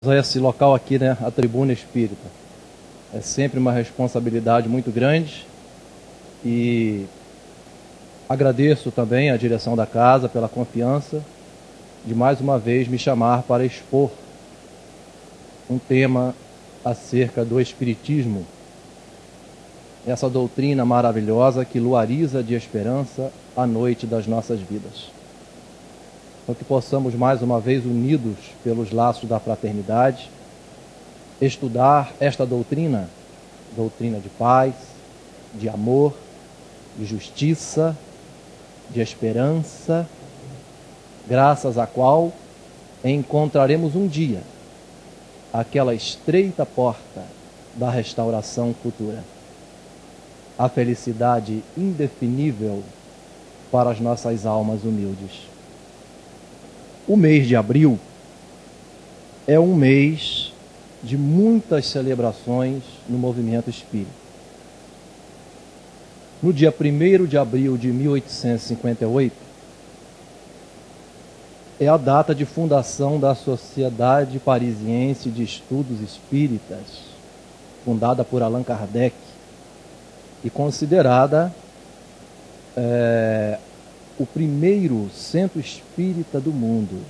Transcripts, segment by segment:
a esse local aqui, né, a Tribuna Espírita. É sempre uma responsabilidade muito grande e agradeço também à direção da casa pela confiança de mais uma vez me chamar para expor um tema acerca do Espiritismo, essa doutrina maravilhosa que luariza de esperança a noite das nossas vidas. Então que possamos mais uma vez, unidos pelos laços da fraternidade, estudar esta doutrina de paz, de amor, de justiça, de esperança, graças à qual encontraremos um dia aquela estreita porta da restauração futura, a felicidade indefinível para as nossas almas humildes. O mês de abril é um mês de muitas celebrações no movimento espírita. No dia 1º de abril de 1858, é a data de fundação da Sociedade Parisiense de Estudos Espíritas, fundada por Allan Kardec e considerada o primeiro centro espírita do mundo.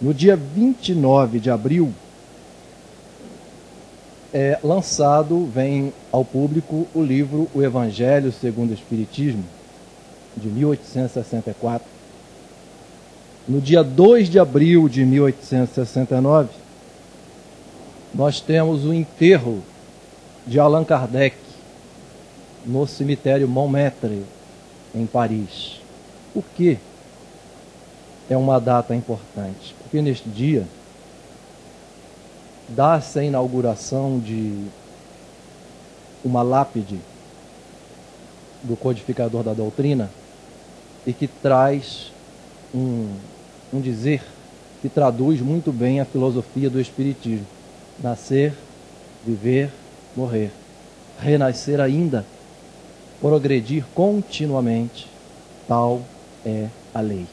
No dia 29 de abril, vem ao público o livro O Evangelho segundo o Espiritismo, de 1864. No dia 2 de abril de 1869, nós temos o enterro de Allan Kardec no cemitério Montmartre, em Paris. Por que é uma data importante? Porque neste dia dá-se a inauguração de uma lápide do codificador da doutrina e que traz um dizer que traduz muito bem a filosofia do Espiritismo: nascer, viver, morrer, renascer ainda, progredir continuamente, tal é a lei.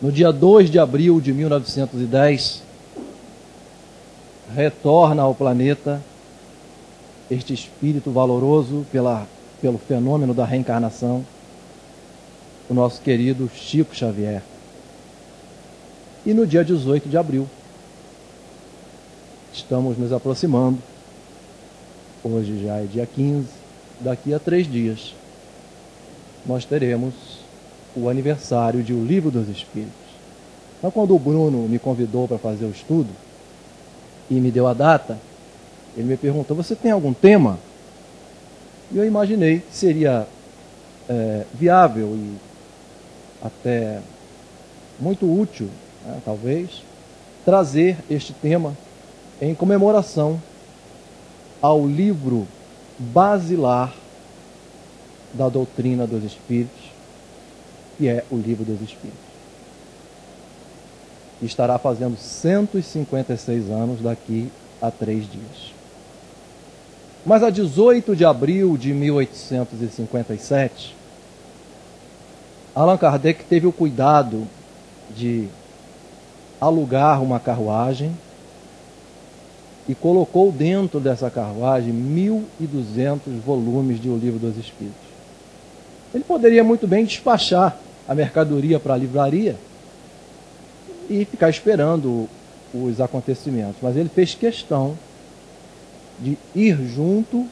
No dia 2 de abril de 1910, retorna ao planeta este espírito valoroso pelo fenômeno da reencarnação, o nosso querido Chico Xavier. E no dia 18 de abril, estamos nos aproximando, hoje já é dia 15, daqui a 3 dias, nós teremos o aniversário de O Livro dos Espíritos. Então, quando o Bruno me convidou para fazer o estudo e me deu a data, ele me perguntou: você tem algum tema? E eu imaginei que seria viável e até muito útil, né, talvez, trazer este tema em comemoração ao livro basilar da doutrina dos Espíritos, que é o Livro dos Espíritos. Que estará fazendo 156 anos daqui a 3 dias. Mas a 18 de abril de 1857, Allan Kardec teve o cuidado de alugar uma carruagem e colocou dentro dessa carruagem 1.200 volumes de O Livro dos Espíritos. Ele poderia muito bem despachar a mercadoria para a livraria e ficar esperando os acontecimentos, mas ele fez questão de ir junto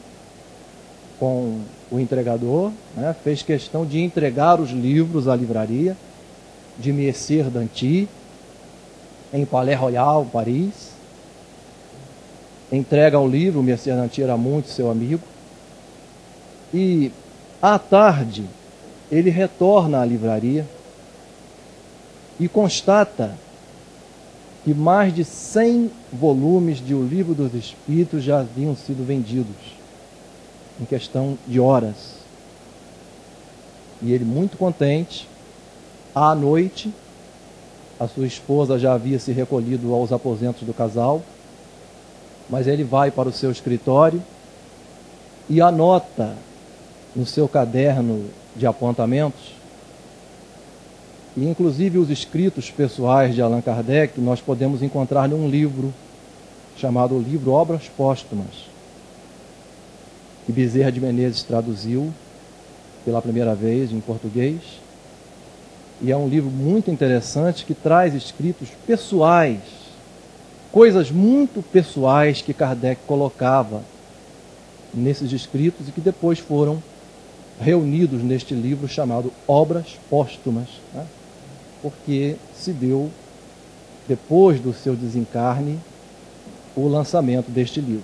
com o entregador, né? Fez questão de entregar os livros à livraria de Messier Danty, em Palais Royal, Paris. Entrega o livro, o Messier Danty era muito seu amigo, e à tarde ele retorna à livraria e constata que mais de 100 volumes de O Livro dos Espíritos já haviam sido vendidos em questão de horas. E ele, muito contente, à noite, a sua esposa já havia se recolhido aos aposentos do casal, mas ele vai para o seu escritório e anota no seu caderno de apontamentos E, inclusive, os escritos pessoais de Allan Kardec nós podemos encontrar num livro chamado livro Obras Póstumas, que Bezerra de Menezes traduziu pela primeira vez em português. E é um livro muito interessante que traz escritos pessoais, coisas muito pessoais que Kardec colocava nesses escritos e que depois foram reunidos neste livro chamado Obras Póstumas, né? Porque se deu, depois do seu desencarne, o lançamento deste livro.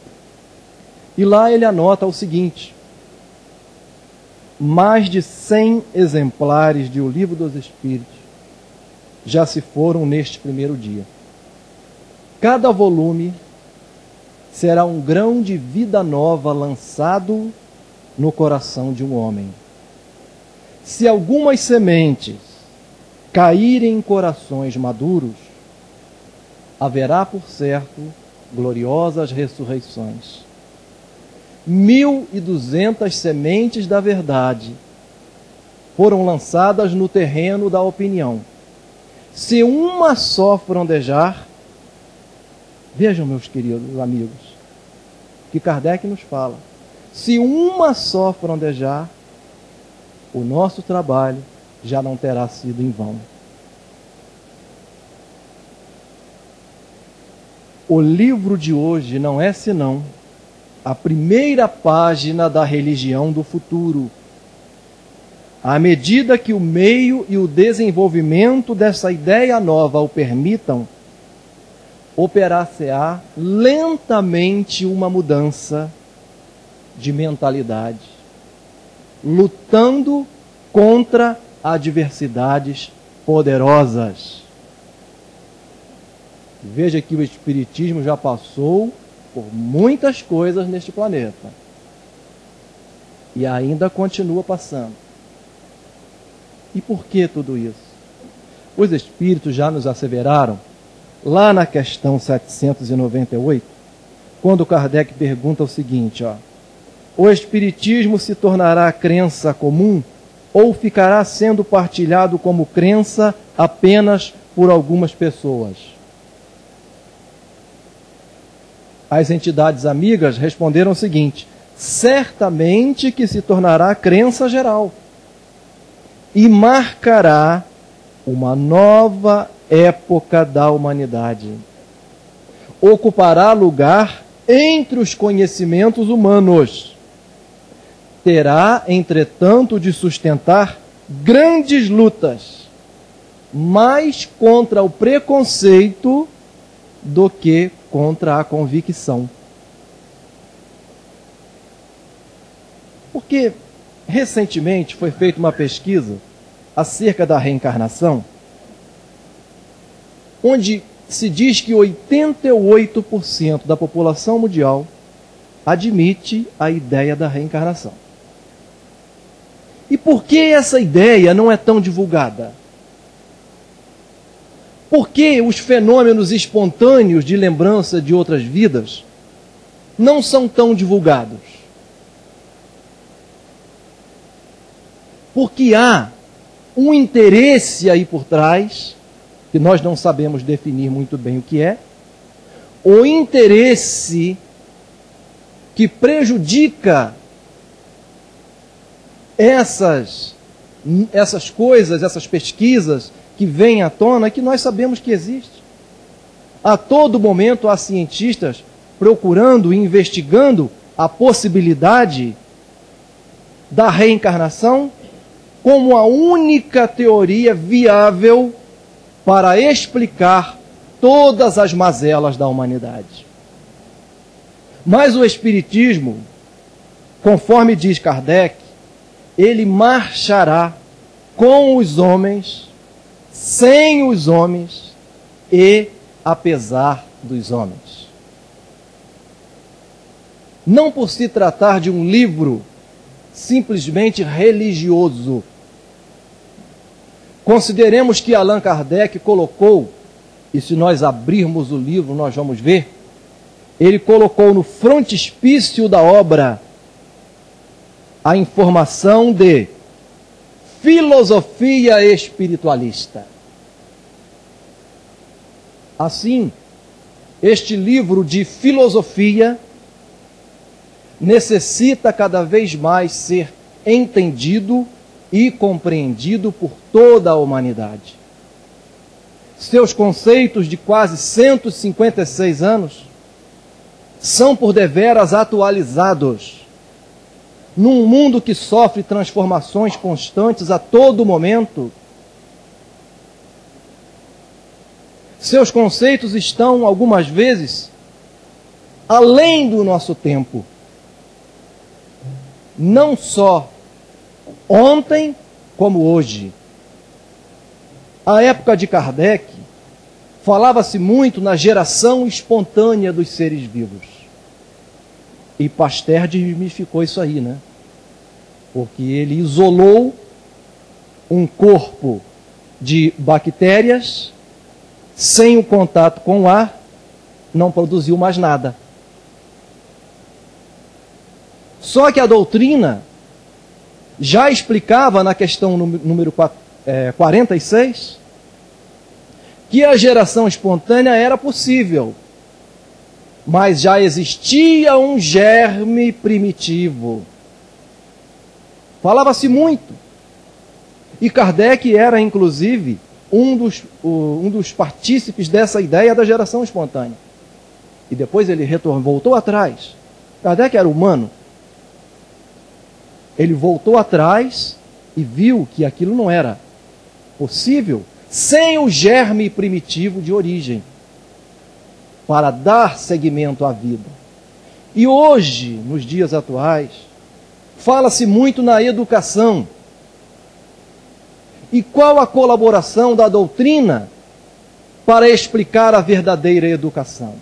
E lá ele anota o seguinte: mais de 100 exemplares de O Livro dos Espíritos já se foram neste primeiro dia. Cada volume será um grão de vida nova lançado no coração de um homem. Se algumas sementes caírem em corações maduros, haverá, por certo, gloriosas ressurreições. 1.200 sementes da verdade foram lançadas no terreno da opinião. Se uma só frondejar, vejam, meus queridos amigos, que Kardec nos fala, se uma só frondejar, o nosso trabalho já não terá sido em vão. O livro de hoje não é senão a primeira página da religião do futuro. À medida que o meio e o desenvolvimento dessa ideia nova o permitam, operar-se-á lentamente uma mudança de mentalidade, lutando contra adversidades poderosas. Veja que o Espiritismo já passou por muitas coisas neste planeta e ainda continua passando. E por que tudo isso? Os Espíritos já nos asseveraram, lá na questão 798, quando Kardec pergunta o seguinte, o Espiritismo se tornará crença comum ou ficará sendo partilhado como crença apenas por algumas pessoas? As entidades amigas responderam o seguinte: certamente que se tornará crença geral e marcará uma nova época da humanidade. Ocupará lugar entre os conhecimentos humanos. Terá, entretanto, de sustentar grandes lutas, mais contra o preconceito do que contra a convicção. Porque recentemente foi feita uma pesquisa acerca da reencarnação, onde se diz que 88% da população mundial admite a ideia da reencarnação. E por que essa ideia não é tão divulgada? Por que os fenômenos espontâneos de lembrança de outras vidas não são tão divulgados? Porque há um interesse aí por trás, que nós não sabemos definir muito bem o que é, o interesse que prejudica essas coisas, essas pesquisas que vêm à tona, que nós sabemos que existe. A todo momento há cientistas procurando e investigando a possibilidade da reencarnação como a única teoria viável para explicar todas as mazelas da humanidade. Mas o Espiritismo, conforme diz Kardec, ele marchará com os homens, sem os homens e apesar dos homens. Não por se tratar de um livro simplesmente religioso. Consideremos que Allan Kardec colocou, e se nós abrirmos o livro nós vamos ver, ele colocou no frontispício da obra a informação de filosofia espiritualista. Assim, este livro de filosofia necessita cada vez mais ser entendido e compreendido por toda a humanidade. Seus conceitos de quase 156 anos são por deveras atualizados num mundo que sofre transformações constantes a todo momento. Seus conceitos estão, algumas vezes, além do nosso tempo. Não só ontem, como hoje. À época de Kardec, falava-se muito na geração espontânea dos seres vivos. E Pasteur desmistificou isso aí, né? Porque ele isolou um corpo de bactérias, sem o contato com o ar, não produziu mais nada. Só que a doutrina já explicava na questão número 46 que a geração espontânea era possível, mas já existia um germe primitivo. Falava-se muito. E Kardec era, inclusive, um dos partícipes dessa ideia da geração espontânea. E depois ele voltou atrás. Kardec era humano. Ele voltou atrás e viu que aquilo não era possível sem o germe primitivo de origem, para dar seguimento à vida. E hoje, nos dias atuais, fala-se muito na educação. E qual a colaboração da doutrina para explicar a verdadeira educação?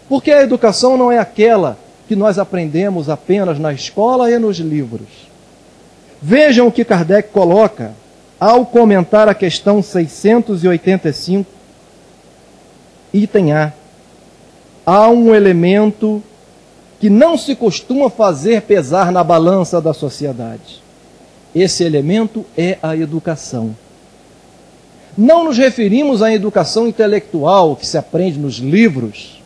Porque a educação não é aquela que nós aprendemos apenas na escola e nos livros. Vejam o que Kardec coloca ao comentar a questão 685, item A. Há um elemento que não se costuma fazer pesar na balança da sociedade. Esse elemento é a educação. Não nos referimos à educação intelectual que se aprende nos livros,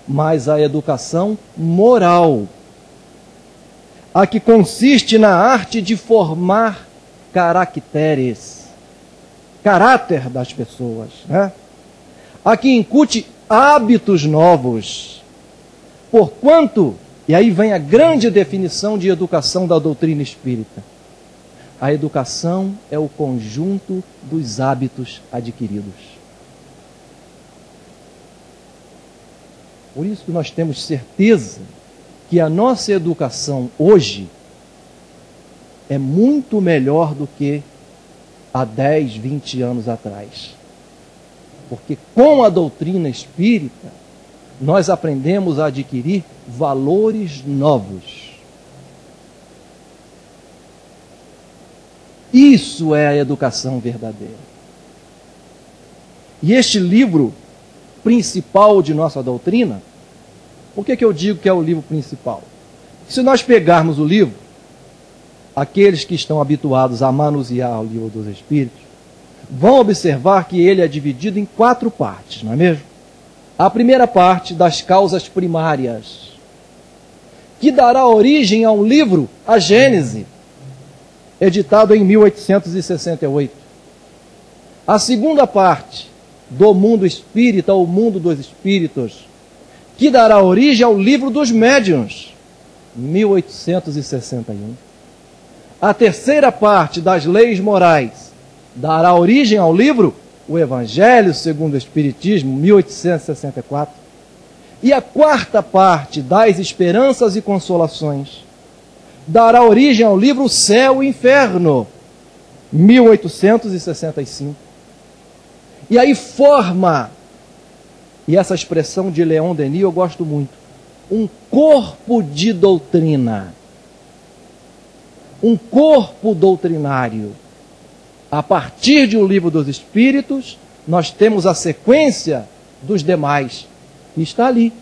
mas à educação moral, a que consiste na arte de formar caracteres, caráter das pessoas, né? A que incute hábitos novos. Porquanto, e aí vem a grande definição de educação da doutrina espírita, a educação é o conjunto dos hábitos adquiridos. Por isso que nós temos certeza que a nossa educação hoje é muito melhor do que há 10, 20 anos atrás. Porque com a doutrina espírita, nós aprendemos a adquirir valores novos. Isso é a educação verdadeira. E este livro principal de nossa doutrina, por que eu digo que é o livro principal? Se nós pegarmos o livro, aqueles que estão habituados a manusear o livro dos Espíritos, vão observar que ele é dividido em 4 partes, não é mesmo? A primeira parte, das causas primárias, que dará origem a um livro, a Gênese, editado em 1868. A segunda parte, do mundo espírita, ou mundo dos espíritos, que dará origem ao livro dos médiuns, 1861. A terceira parte, das leis morais, dará origem ao livro O Evangelho segundo o Espiritismo, 1864. E a quarta parte, das esperanças e consolações, dará origem ao livro O Céu e o Inferno, 1865. E aí forma, e essa expressão de Leon Denis eu gosto muito, um corpo de doutrina, um corpo doutrinário. A partir de O Livro dos Espíritos, nós temos a sequência dos demais, que está ali.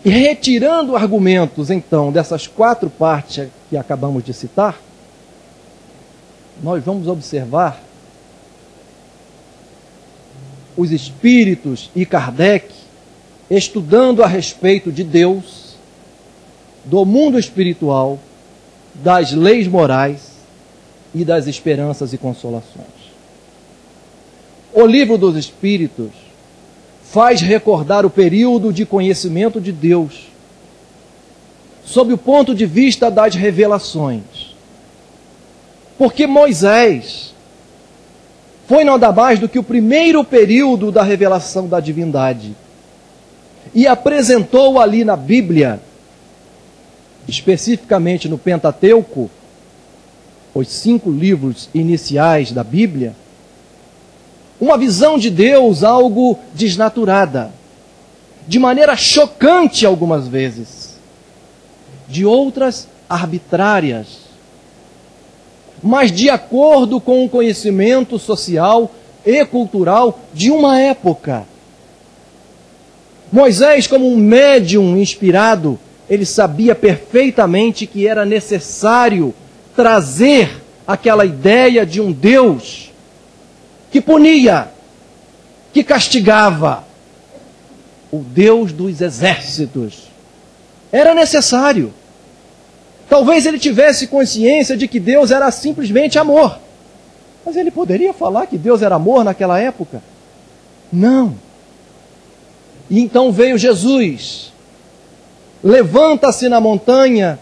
E retirando argumentos, então, dessas 4 partes que acabamos de citar, nós vamos observar os espíritos e Kardec estudando a respeito de Deus, do mundo espiritual, das leis morais e das esperanças e consolações. O Livro dos Espíritos faz recordar o período de conhecimento de Deus sob o ponto de vista das revelações. Porque Moisés foi nada mais do que o primeiro período da revelação da divindade e apresentou ali na Bíblia, especificamente no Pentateuco, os 5 livros iniciais da Bíblia, uma visão de Deus algo desnaturada, de maneira chocante algumas vezes, de outras arbitrárias, mas de acordo com o conhecimento social e cultural de uma época. Moisés, como um médium inspirado, ele sabia perfeitamente que era necessário trazer aquela ideia de um Deus que punia, que castigava, o Deus dos exércitos. Era necessário. Talvez ele tivesse consciência de que Deus era simplesmente amor. Mas ele poderia falar que Deus era amor naquela época? Não. E então veio Jesus, levanta-se na montanha,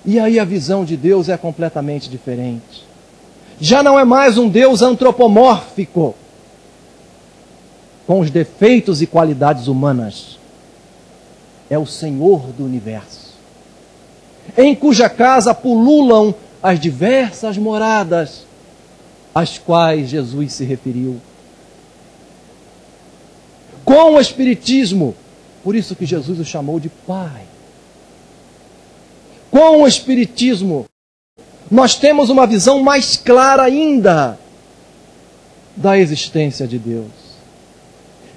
e aí a visão de Deus é completamente diferente. Já não é mais um Deus antropomórfico, com os defeitos e qualidades humanas. É o Senhor do universo, em cuja casa pululam as diversas moradas às quais Jesus se referiu. Com o Espiritismo, por isso que Jesus o chamou de Pai. Com o Espiritismo, nós temos uma visão mais clara ainda da existência de Deus.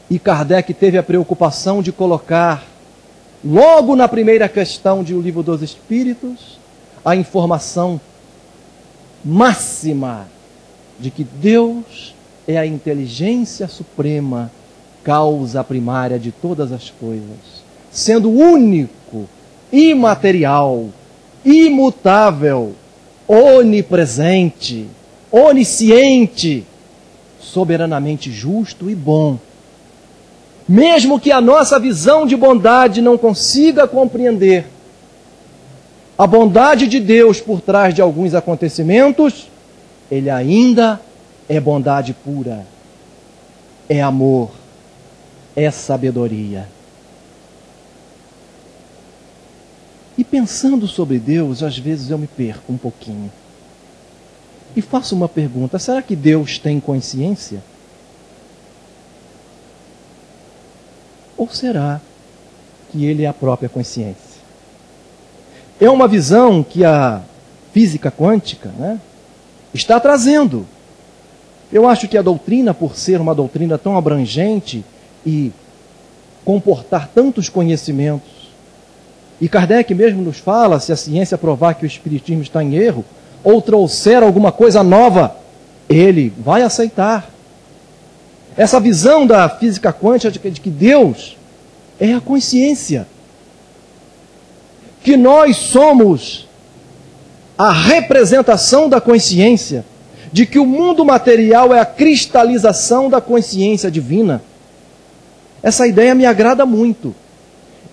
E Kardec teve a preocupação de colocar, logo na primeira questão de O Livro dos Espíritos, a informação máxima de que Deus é a inteligência suprema, causa primária de todas as coisas, sendo único, imaterial, imutável, onipresente, onisciente, soberanamente justo e bom. Mesmo que a nossa visão de bondade não consiga compreender a bondade de Deus por trás de alguns acontecimentos, Ele ainda é bondade pura, é amor, é sabedoria. E pensando sobre Deus, às vezes eu me perco um pouquinho. E faço uma pergunta: será que Deus tem consciência? Ou será que Ele é a própria consciência? É uma visão que a física quântica, está trazendo. Eu acho que a doutrina, por ser uma doutrina tão abrangente e comportar tantos conhecimentos, e Kardec mesmo nos fala, se a ciência provar que o Espiritismo está em erro, ou trouxer alguma coisa nova, ele vai aceitar. Essa visão da física quântica de que Deus é a consciência, que nós somos a representação da consciência, de que o mundo material é a cristalização da consciência divina. Essa ideia me agrada muito.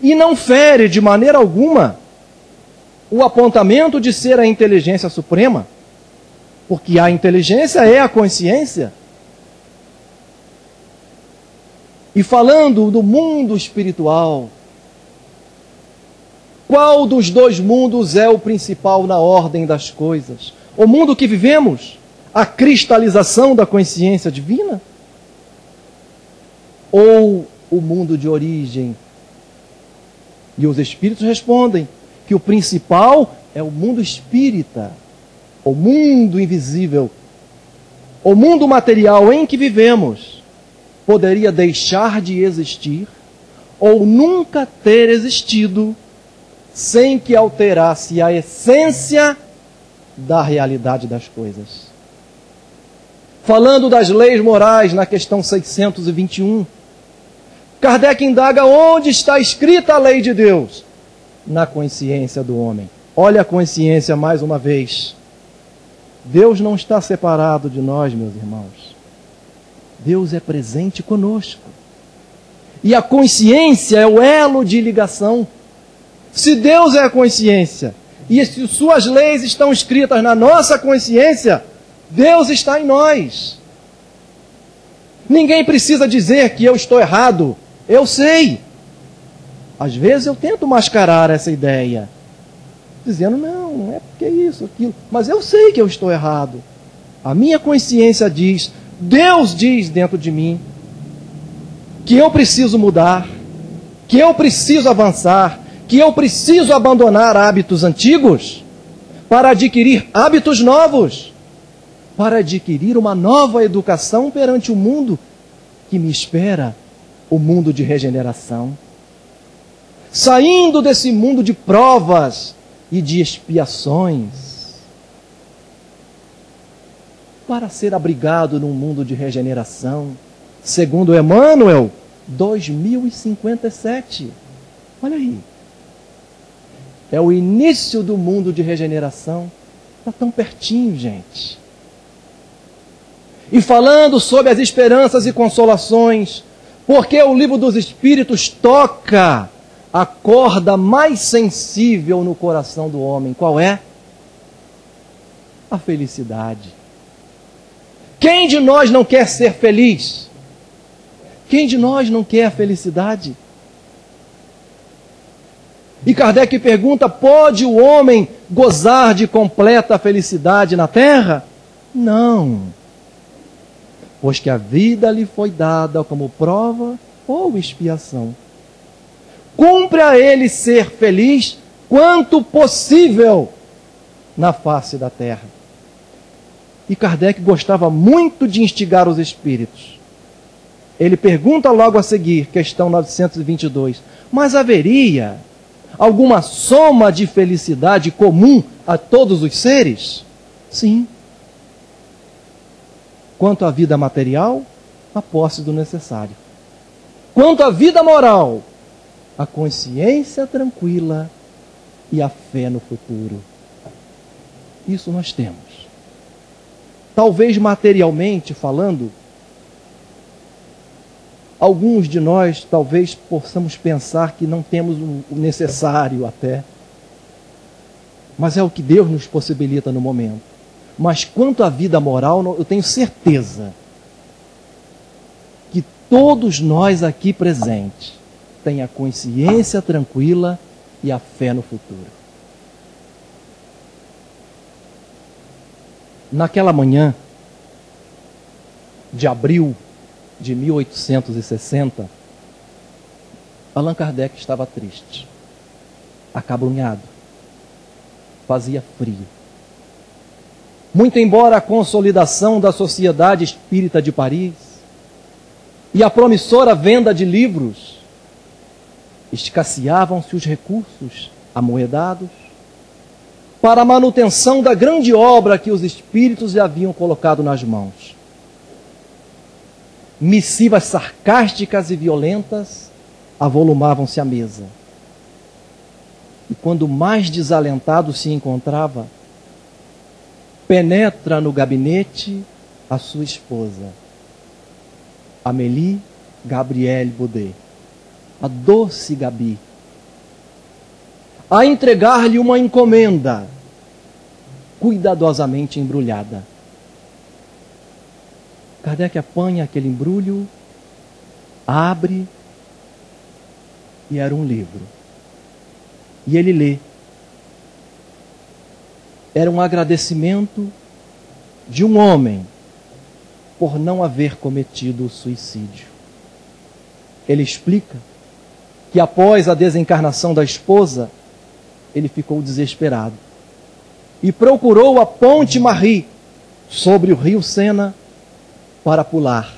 E não fere de maneira alguma o apontamento de ser a inteligência suprema, porque a inteligência é a consciência. E falando do mundo espiritual, qual dos dois mundos é o principal na ordem das coisas? O mundo que vivemos, a cristalização da consciência divina? Ou o mundo de origem? E os espíritos respondem que o principal é o mundo espírita, o mundo invisível, o mundo material em que vivemos poderia deixar de existir ou nunca ter existido sem que alterasse a essência da realidade das coisas. Falando das leis morais na questão 621, Kardec indaga onde está escrita a lei de Deus? Na consciência do homem. Olha a consciência mais uma vez. Deus não está separado de nós, meus irmãos. Deus é presente conosco. E a consciência é o elo de ligação. Se Deus é a consciência, e se suas leis estão escritas na nossa consciência, Deus está em nós. Ninguém precisa dizer que eu estou errado. Eu sei. Às vezes eu tento mascarar essa ideia, dizendo, não é porque isso, aquilo. Mas eu sei que eu estou errado. A minha consciência diz, Deus diz dentro de mim, que eu preciso mudar, que eu preciso avançar, que eu preciso abandonar hábitos antigos para adquirir hábitos novos, para adquirir uma nova educação perante o mundo que me espera, o mundo de regeneração. Saindo desse mundo de provas e de expiações, para ser abrigado num mundo de regeneração, segundo Emmanuel, 2057. Olha aí. É o início do mundo de regeneração. Está tão pertinho, gente. E falando sobre as esperanças e consolações, porque o livro dos Espíritos toca a corda mais sensível no coração do homem. Qual é? A felicidade. Quem de nós não quer ser feliz? Quem de nós não quer a felicidade? E Kardec pergunta, pode o homem gozar de completa felicidade na terra? Não. Pois que a vida lhe foi dada como prova ou expiação. Cumpre a ele ser feliz quanto possível na face da terra. E Kardec gostava muito de instigar os espíritos. Ele pergunta logo a seguir, questão 922, mas haveria alguma soma de felicidade comum a todos os seres? Sim. Quanto à vida material, a posse do necessário. Quanto à vida moral, a consciência tranquila e a fé no futuro. Isso nós temos. Talvez materialmente falando, alguns de nós talvez possamos pensar que não temos o necessário até. Mas é o que Deus nos possibilita no momento. Mas quanto à vida moral, eu tenho certeza que todos nós aqui presentes têm a consciência tranquila e a fé no futuro. Naquela manhã de abril de 1860, Allan Kardec estava triste, acabrunhado, fazia frio. Muito embora a consolidação da Sociedade Espírita de Paris e a promissora venda de livros, escasseavam-se os recursos amoedados para a manutenção da grande obra que os espíritos lhe haviam colocado nas mãos. Missivas sarcásticas e violentas avolumavam-se à mesa. E quando mais desalentado se encontrava, penetra no gabinete a sua esposa, Amélie Gabrielle Baudet, a doce Gabi, a entregar-lhe uma encomenda cuidadosamente embrulhada. Kardec apanha aquele embrulho, abre e era um livro. E ele lê. Era um agradecimento de um homem por não haver cometido o suicídio. Ele explica que após a desencarnação da esposa, ele ficou desesperado e procurou a Ponte Marie sobre o rio Sena para pular.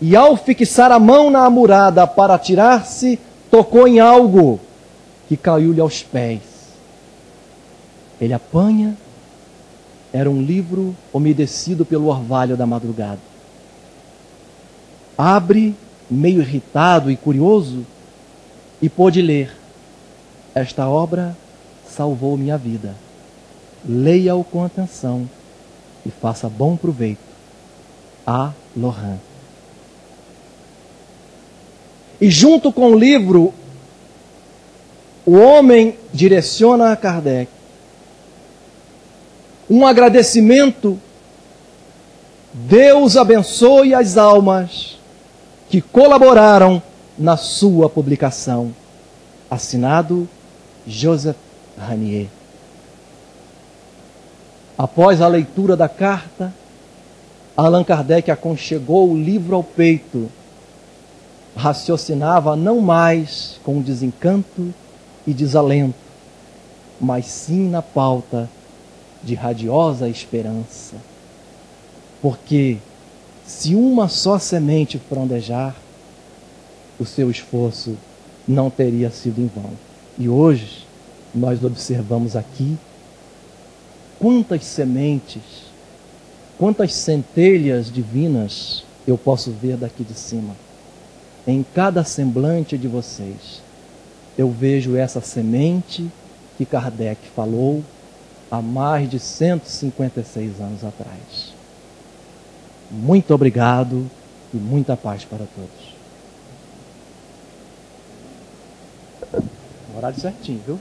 e ao fixar a mão na amurada para atirar-se, tocou em algo que caiu-lhe aos pés. Ele apanha, era um livro umedecido pelo orvalho da madrugada. Abre, meio irritado e curioso, e pôde ler: esta obra salvou minha vida. Leia-o com atenção e faça bom proveito. A. Lohan. E junto com o livro, o homem direciona a Kardec um agradecimento: Deus abençoe as almas que colaboraram na sua publicação. Assinado Joseph Ranier. Após a leitura da carta, Allan Kardec aconchegou o livro ao peito. Raciocinava não mais com desencanto e desalento, mas sim na pauta de radiosa esperança. Porque se uma só semente frondejar, o seu esforço não teria sido em vão. E hoje nós observamos aqui quantas sementes, quantas centelhas divinas eu posso ver daqui de cima. Em cada semblante de vocês, eu vejo essa semente que Kardec falou há mais de 156 anos atrás. Muito obrigado e muita paz para todos. Horário certinho, viu?